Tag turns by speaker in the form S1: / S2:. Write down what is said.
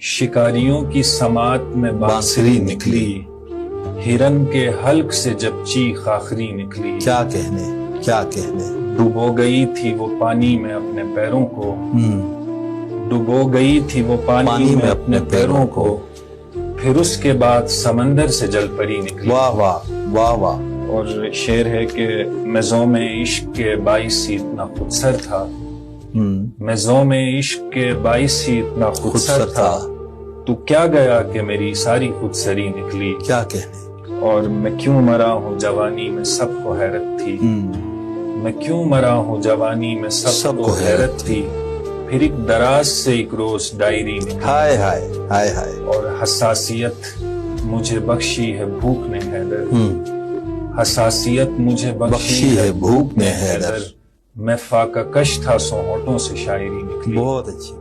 S1: شکاریوں کی سماعت میں بانسری نکلی، ہرن کے حلق سے جب چیخ آخری نکلی،
S2: کیا کہنے کیا کہنے،
S1: ڈبو گئی تھی وہ پانی میں اپنے پیروں کو، ڈبو گئی تھی وہ پانی میں اپنے پیروں کو، پھر اس کے بعد سمندر سے جل پری نکلی۔
S2: واہ واہ واہ واہ۔
S1: اور شعر ہے کہ میزوں میں عشق کے باعث ہی اتنا خودسر تھا، میزوں میں عشق کے باعث ہی اتنا خودسر تھا، تو کیا گیا کہ میری ساری خودسری نکلی،
S2: کیا کہنے،
S1: اور میں کیوں مرا ہوں جوانی میں سب کو حیرت تھی، میں کیوں مرا ہوں جوانی میں سب کو حیرت تھی، پھر ایک دراز سے ایک روز ڈائری نکلی،
S2: ہائے ہائے ہائے ہائے،
S1: اور حساسیت مجھے بخشی ہے بھوک نے حیدر، حساسیت مجھے بخشی ہے بھوک نے حیدر، میں فاقہ کش تھا سو ہونٹوں سے شاعری نکلی۔
S2: بہت اچھی۔